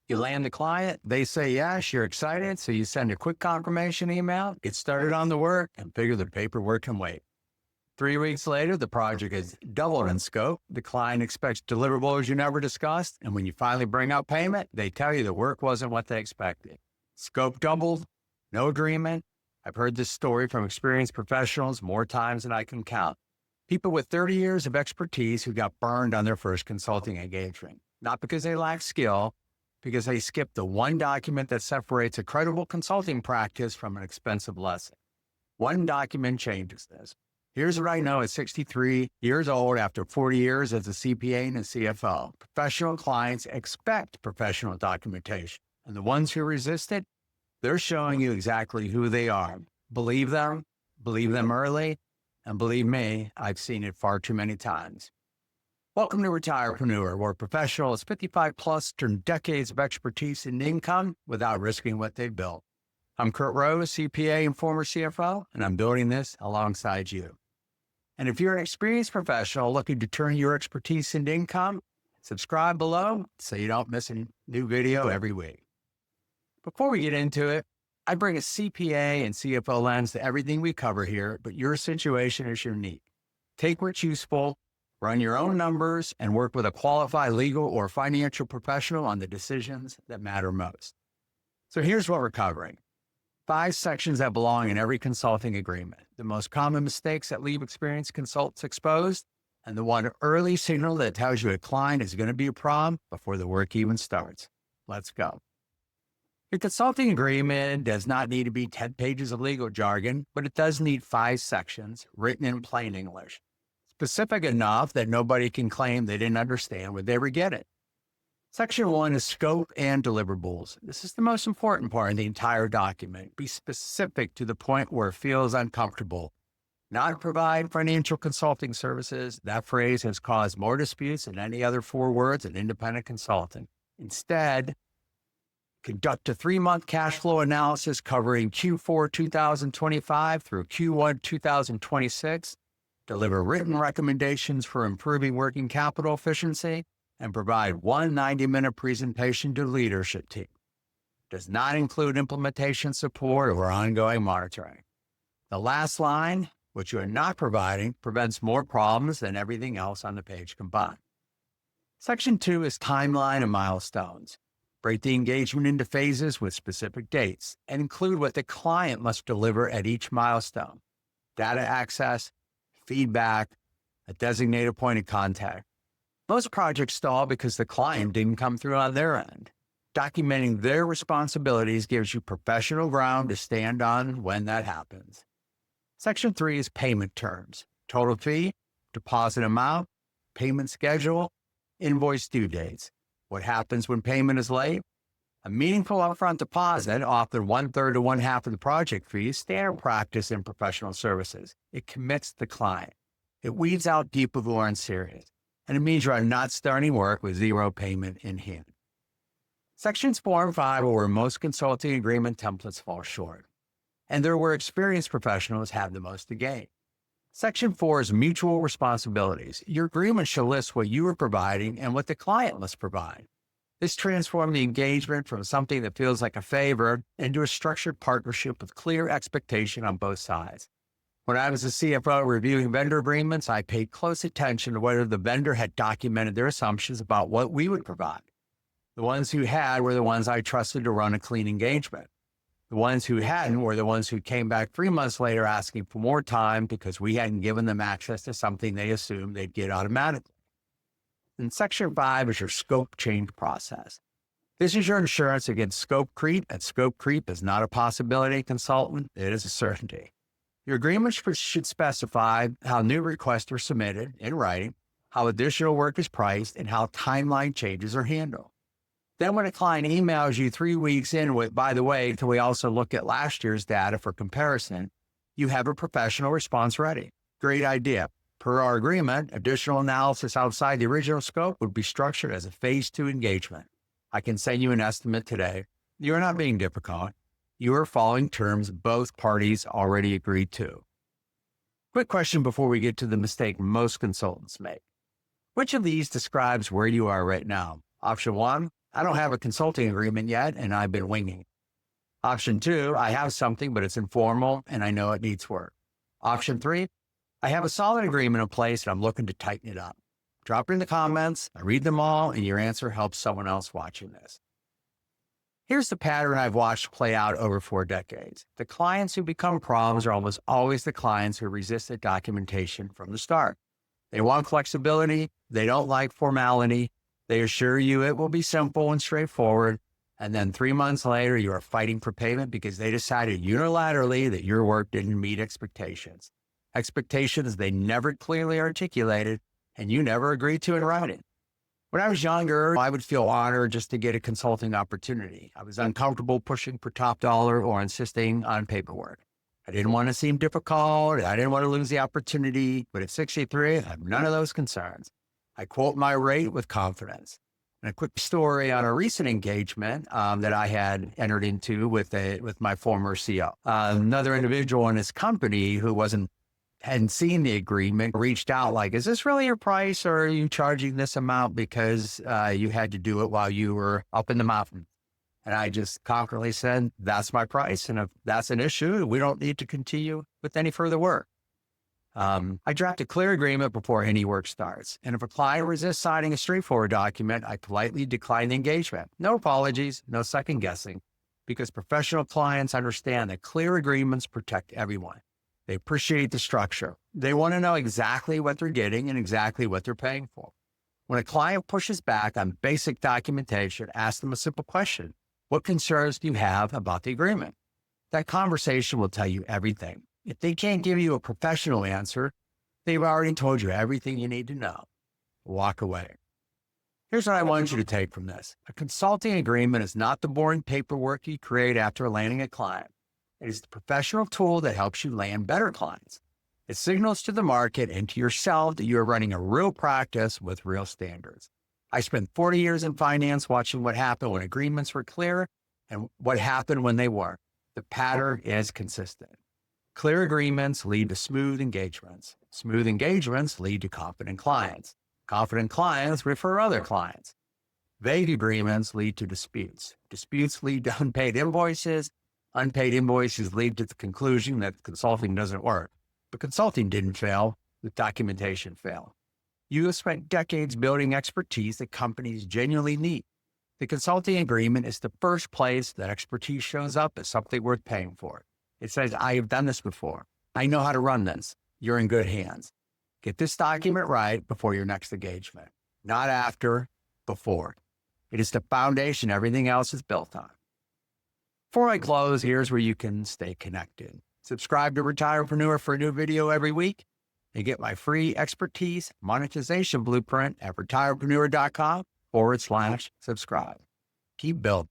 You land the client, they say yes, you're excited, so you send a quick confirmation email, get started on the work, and figure the paperwork can wait. 3 weeks later, the project is doubled in scope. The client expects deliverables you never discussed, and when you finally bring out payment, they tell you the work wasn't what they expected. Scope doubled, no agreement. I've heard this story from experienced professionals more times than I can count. People with 30 years of expertise who got burned on their first consulting engagement, not because they lack skill, because they skipped the one document that separates a credible consulting practice from an expensive lesson. One document changes this. Here's what I know at 63 years old after 40 years as a CPA and a CFO. Professional clients expect professional documentation, and the ones who resist it, they're showing you exactly who they are. Believe them early, and believe me, I've seen it far too many times. Welcome to Retirepreneur, where professionals 55 plus turn decades of expertise into income without risking what they've built. I'm Curt Roese, CPA and former CFO, and I'm building this alongside you. And if you're an experienced professional looking to turn your expertise into income, subscribe below so you don't miss a new video every week. Before we get into it, I bring a CPA and CFO lens to everything we cover here, but your situation is unique. Take what's useful, run your own numbers, and work with a qualified legal or financial professional on the decisions that matter most. So here's what we're covering. 5 sections that belong in every consulting agreement. The most common mistakes that leave experienced consultants exposed, and the one early signal that tells you a client is going to be a problem before the work even starts. Let's go. Your consulting agreement does not need to be 10 pages of legal jargon, but it does need 5 sections written in plain English, specific enough that nobody can claim they didn't understand when they read it. Section 1 is scope and deliverables. This is the most important part in the entire document. Be specific to the point where it feels uncomfortable. Not provide financial consulting services. That phrase has caused more disputes than any other 4 words in independent consulting. Instead, conduct a 3-month cash flow analysis covering Q4 2025 through Q1 2026. Deliver written recommendations for improving working capital efficiency, and provide one 90-minute presentation to the leadership team. Does not include implementation support or ongoing monitoring. The last line, which you are not providing, prevents more problems than everything else on the page combined. Section 2 is timeline and milestones. Break the engagement into phases with specific dates and include what the client must deliver at each milestone. Data access, feedback, a designated point of contact. Most projects stall because the client didn't come through on their end. Documenting their responsibilities gives you professional ground to stand on when that happens. Section 3 is payment terms. Total fee, deposit amount, payment schedule, invoice due dates. What happens when payment is late? A meaningful upfront deposit, often 1/3 to 1/2 of the project fee, is standard practice in professional services. It commits the client. It weeds out people who aren't serious. And it means you are not starting work with 0 payment in hand. Sections 4 and 5 are where most consulting agreement templates fall short, and they're where experienced professionals have the most to gain. Section 4 is mutual responsibilities. Your agreement shall list what you are providing and what the client must provide. This transforms the engagement from something that feels like a favor into a structured partnership with clear expectation on both sides. When I was a CFO reviewing vendor agreements, I paid close attention to whether the vendor had documented their assumptions about what we would provide. The ones who had were the ones I trusted to run a clean engagement. The ones who hadn't were the ones who came back 3 months later asking for more time because we hadn't given them access to something they assumed they'd get automatically. And Section 5 is your scope change process. This is your insurance against scope creep, and scope creep is not a possibility, consultant. It is a certainty. Your agreement should specify how new requests are submitted in writing, how additional work is priced, and how timeline changes are handled. Then when a client emails you 3 weeks in with, by the way, can we also look at last year's data for comparison, you have a professional response ready. Great idea. Per our agreement, additional analysis outside the original scope would be structured as a phase 2 engagement. I can send you an estimate today. You're not being difficult. You are following terms both parties already agreed to. Quick question before we get to the mistake most consultants make. Which of these describes where you are right now? Option 1, I don't have a consulting agreement yet, and I've been winging. Option 2, I have something, but it's informal, and I know it needs work. Option 3, I have a solid agreement in place, and I'm looking to tighten it up. Drop it in the comments. I read them all, and your answer helps someone else watching this. Here's the pattern I've watched play out over 4 decades. The clients who become problems are almost always the clients who resisted documentation from the start. They want flexibility. They don't like formality. They assure you it will be simple and straightforward. And then 3 months later, you are fighting for payment because they decided unilaterally that your work didn't meet expectations. Expectations they never clearly articulated and you never agreed to in writing. When I was younger, I would feel honored just to get a consulting opportunity. I was uncomfortable pushing for top dollar or insisting on paperwork. I didn't want to seem difficult. I didn't want to lose the opportunity. But at 63, I have none of those concerns. I quote my rate with confidence. And a quick story on a recent engagement that I had entered into with my former CEO. Another individual in his company who hadn't seen the agreement reached out like, is this really your price, or are you charging this amount because you had to do it while you were up in the mountain? And I just confidently said, that's my price. And if that's an issue, we don't need to continue with any further work. I draft a clear agreement before any work starts. And if a client resists signing a straightforward document, I politely decline the engagement. No apologies, no second guessing, because professional clients understand that clear agreements protect everyone. They appreciate the structure. They want to know exactly what they're getting and exactly what they're paying for. When a client pushes back on basic documentation, ask them a simple question. What concerns do you have about the agreement? That conversation will tell you everything. If they can't give you a professional answer, they've already told you everything you need to know. Walk away. Here's what I want you to take from this. A consulting agreement is not the boring paperwork you create after landing a client. It is the professional tool that helps you land better clients. It signals to the market and to yourself that you are running a real practice with real standards. I spent 40 years in finance watching what happened when agreements were clear and what happened when they weren't. The pattern is consistent. Clear agreements lead to smooth engagements. Smooth engagements lead to confident clients. Confident clients refer other clients. Vague agreements lead to disputes. Disputes lead to unpaid invoices. Unpaid invoices lead to the conclusion that consulting doesn't work. But consulting didn't fail, the documentation failed. You have spent decades building expertise that companies genuinely need. The consulting agreement is the first place that expertise shows up as something worth paying for. It says, I have done this before. I know how to run this. You're in good hands. Get this document right before your next engagement. Not after, before. It is the foundation everything else is built on. Before I close, here's where you can stay connected. Subscribe to Retirepreneur for a new video every week and get my free expertise monetization blueprint at retirepreneur.com/subscribe. Keep building.